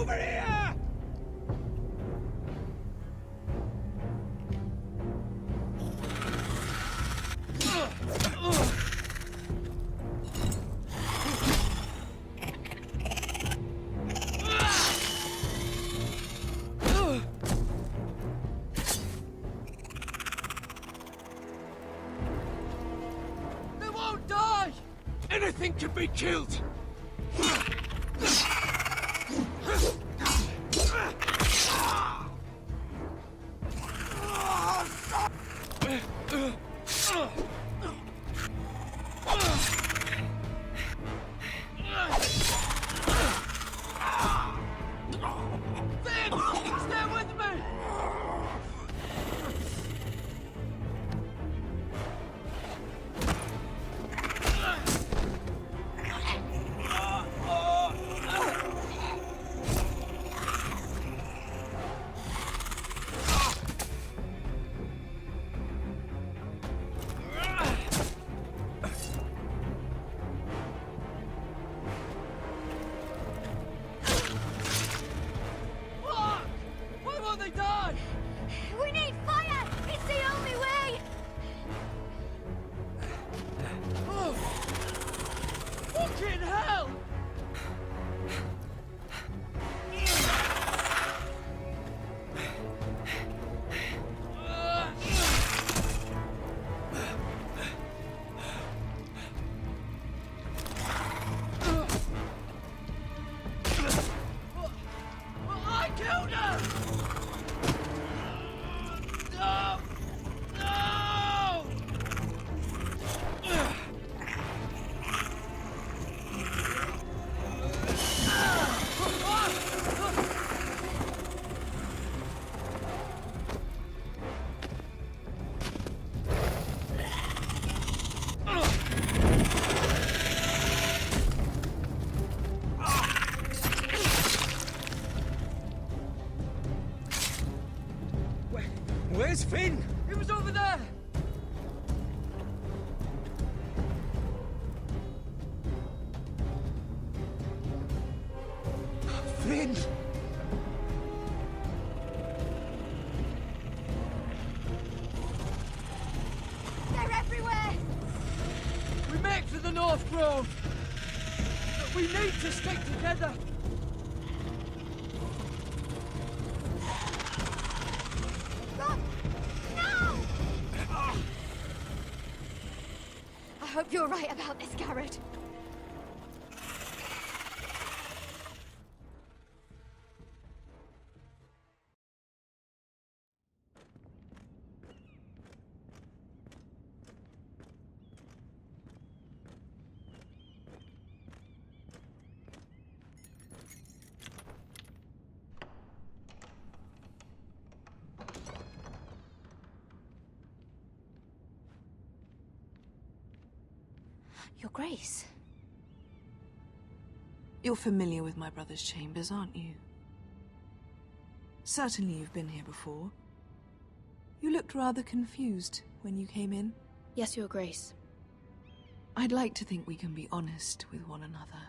Over here! They won't die! Anything can be killed! Where's Finn? He was over there! Finn! They're everywhere! We make for the North Grove! We need to stick together! I hope you're right about this, Garrett. Your Grace. You're familiar with my brother's chambers, aren't you? Certainly you've been here before. You looked rather confused when you came in. Yes, Your Grace. I'd like to think we can be honest with one another.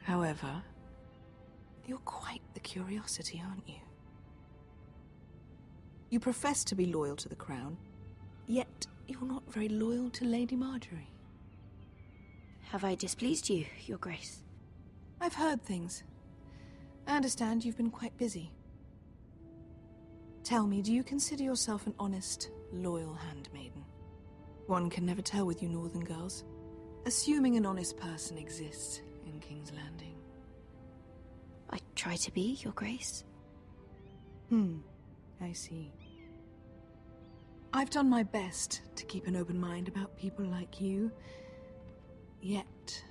However, you're quite the curiosity, aren't you? You profess to be loyal to the crown, yet you're not very loyal to Lady Marjorie. Have I displeased you, Your Grace? I've heard things. I understand you've been quite busy. Tell me, do you consider yourself an honest, loyal handmaiden? One can never tell with you northern girls. Assuming an honest person exists in King's Landing. I try to be, Your Grace. I see. I've done my best to keep an open mind about people like you. Yet,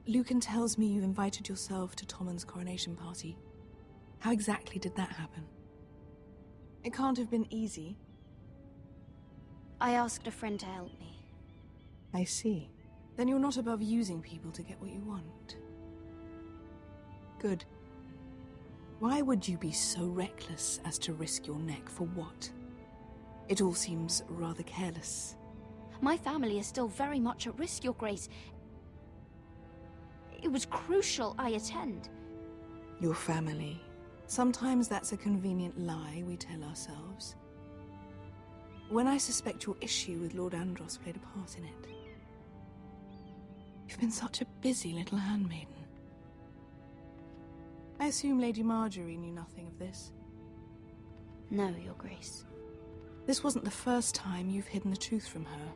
Lucan tells me you've invited yourself to Tommen's coronation party. How exactly did that happen? It can't have been easy. I asked a friend to help me. I see. Then you're not above using people to get what you want. Good. Why would you be so reckless as to risk your neck for what? It all seems rather careless. My family is still very much at risk, Your Grace. It was crucial I attend. Your family. Sometimes that's a convenient lie we tell ourselves. When I suspect your issue with Lord Andros played a part in it. You've been such a busy little handmaiden. I assume Lady Marjorie knew nothing of this. No, Your Grace. This wasn't the first time you've hidden the truth from her.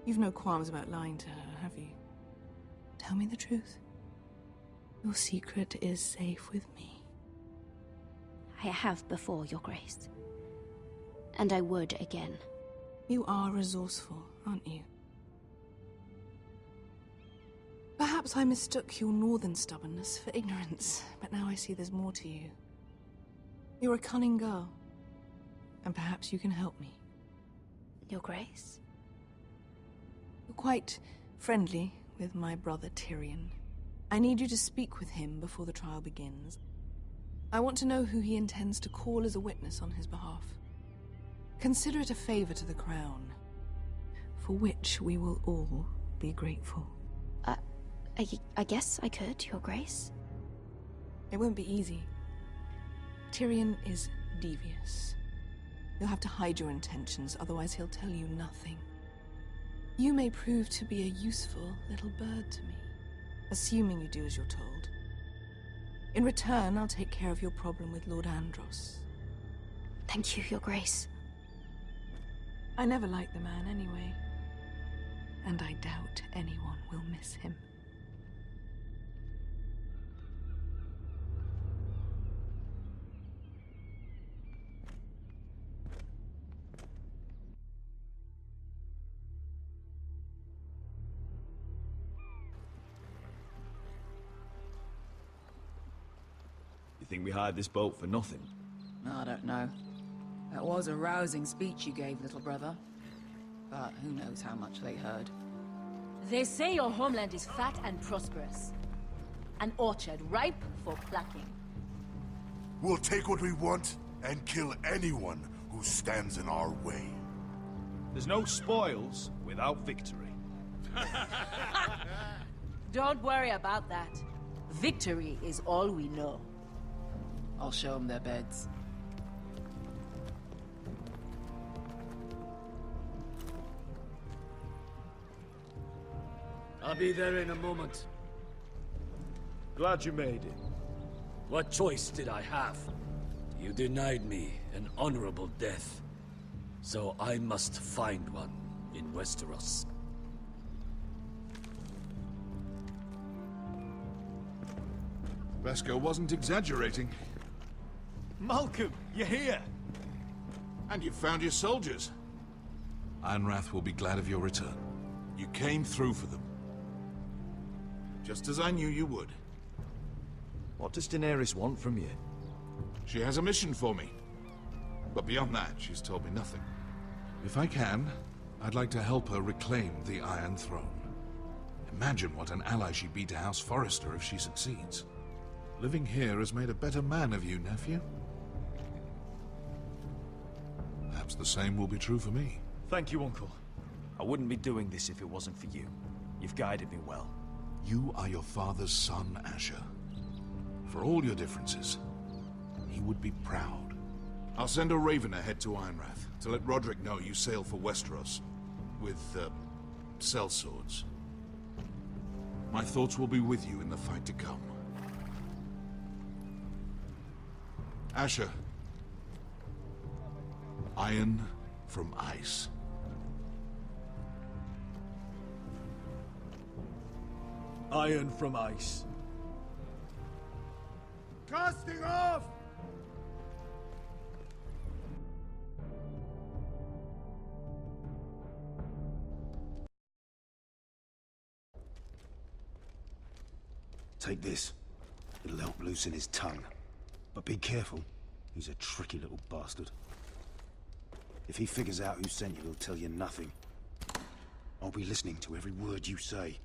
You've no qualms about lying to her, have you? Tell me the truth. Your secret is safe with me. I have before, Your Grace. And I would again. You are resourceful, aren't you? Perhaps I mistook your northern stubbornness for ignorance, but now I see there's more to you. You're a cunning girl, and perhaps you can help me. Your Grace? You're quite friendly with my brother Tyrion. I need you to speak with him before the trial begins. I want to know who he intends to call as a witness on his behalf. Consider it a favor to the crown, for which we will all be grateful. I guess I could, Your Grace. It won't be easy. Tyrion is devious. You'll have to hide your intentions, otherwise he'll tell you nothing. You may prove to be a useful little bird to me, assuming you do as you're told. In return, I'll take care of your problem with Lord Andros. Thank you, Your Grace. I never liked the man anyway, and I doubt anyone will miss him. You think we hired this boat for nothing? I don't know. That was a rousing speech you gave, little brother. But who knows how much they heard. They say your homeland is fat and prosperous. An orchard ripe for plucking. We'll take what we want and kill anyone who stands in our way. There's no spoils without victory. Don't worry about that. Victory is all we know. I'll show them their beds. I'll be there in a moment. Glad you made it. What choice did I have? You denied me an honorable death. So I must find one in Westeros. Beskar wasn't exaggerating. Malcolm, you're here! And you found your soldiers. Ironrath will be glad of your return. You came through for them. Just as I knew you would. What does Daenerys want from you? She has a mission for me. But beyond that, she's told me nothing. If I can, I'd like to help her reclaim the Iron Throne. Imagine what an ally she'd be to House Forrester if she succeeds. Living here has made a better man of you, nephew. Perhaps the same will be true for me. Thank you, Uncle. I wouldn't be doing this if it wasn't for you. You've guided me well. You are your father's son, Asher. For all your differences, he would be proud. I'll send a raven ahead to Ironrath to let Roderick know you sail for Westeros with, sellswords. My thoughts will be with you in the fight to come. Asher. Iron from ice. Iron from ice. Casting off! Take this. It'll help loosen his tongue. But be careful. He's a tricky little bastard. If he figures out who sent you, he'll tell you nothing. I'll be listening to every word you say.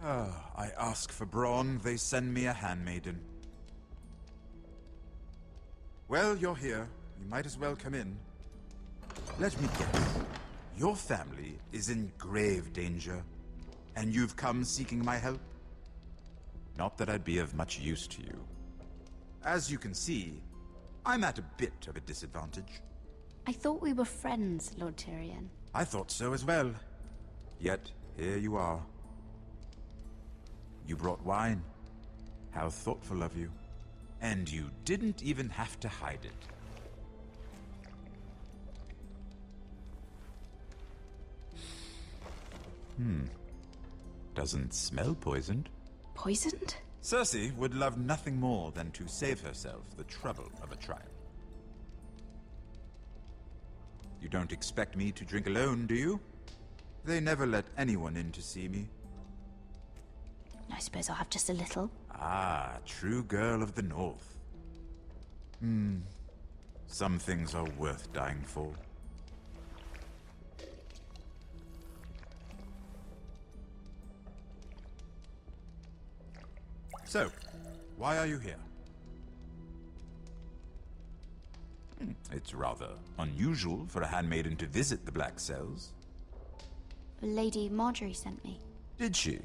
I ask for brawn, they send me a handmaiden. Well, you're here. You might as well come in. Let me guess. Your family is in grave danger, and you've come seeking my help? Not that I'd be of much use to you. As you can see, I'm at a bit of a disadvantage. I thought we were friends, Lord Tyrion. I thought so as well. Yet, here you are. You brought wine. How thoughtful of you. And you didn't even have to hide it. Doesn't smell poisoned. Poisoned? Cersei would love nothing more than to save herself the trouble of a trial. You don't expect me to drink alone, do you? They never let anyone in to see me. I suppose I'll have just a little. Ah, true girl of the North. Some things are worth dying for. So, why are you here? It's rather unusual for a handmaiden to visit the Black Cells. Lady Marjorie sent me. Did she?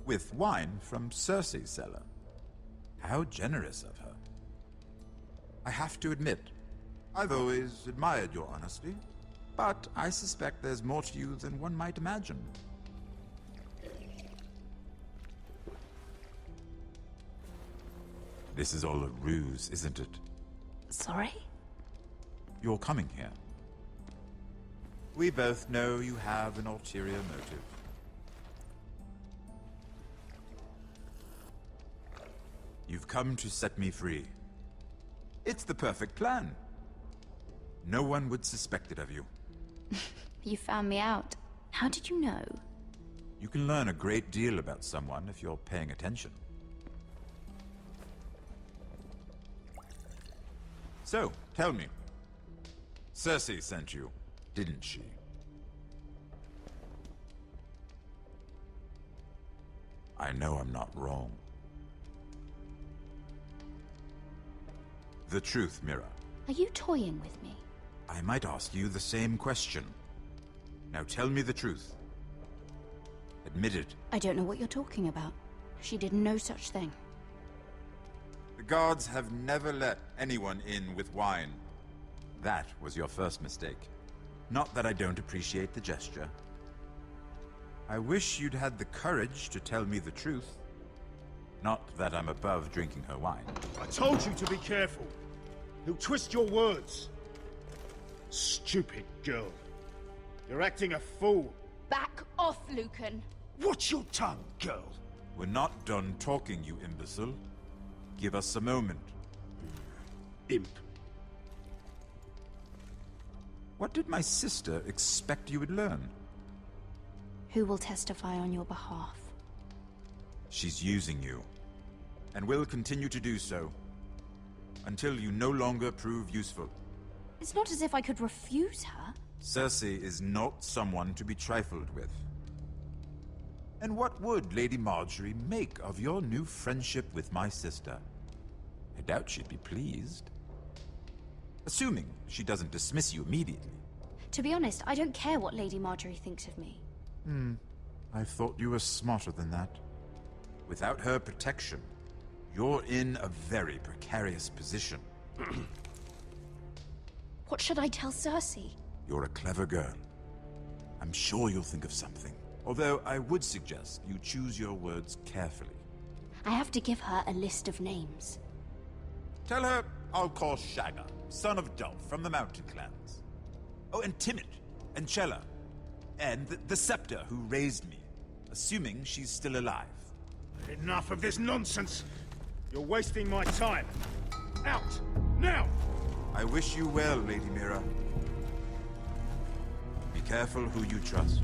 With wine from Cersei's cellar. How generous of her. I have to admit, I've always admired your honesty, but I suspect there's more to you than one might imagine. This is all a ruse, isn't it? Sorry? You're coming here. We both know you have an ulterior motive. You've come to set me free. It's the perfect plan. No one would suspect it of you. You found me out. How did you know? You can learn a great deal about someone if you're paying attention. So, tell me. Cersei sent you, didn't she? I know I'm not wrong. The truth, Mira. Are you toying with me? I might ask you the same question. Now tell me the truth. Admit it. I don't know what you're talking about. She did no such thing. The guards have never let anyone in with wine. That was your first mistake. Not that I don't appreciate the gesture. I wish you'd had the courage to tell me the truth. Not that I'm above drinking her wine. I told you to be careful. He'll twist your words. Stupid girl. You're acting a fool. Back off, Lucan. Watch your tongue, girl. We're not done talking, you imbecile. Give us a moment. Imp. What did my sister expect you would learn? Who will testify on your behalf? She's using you, and will continue to do so, until you no longer prove useful. It's not as if I could refuse her. Cersei is not someone to be trifled with. And what would Lady Marjorie make of your new friendship with my sister? I doubt she'd be pleased. Assuming she doesn't dismiss you immediately. To be honest, I don't care what Lady Marjorie thinks of me. I thought you were smarter than that. Without her protection, you're in a very precarious position. What should I tell Cersei? You're a clever girl. I'm sure you'll think of something. Although I would suggest you choose your words carefully. I have to give her a list of names. Tell her I'll call Shagga, son of Dolph from the Mountain Clans. Oh, and Timid, and Chella, and the Scepter who raised me, assuming she's still alive. Enough of this nonsense. You're wasting my time. Out! Now! I wish you well, Lady Mira. Be careful who you trust.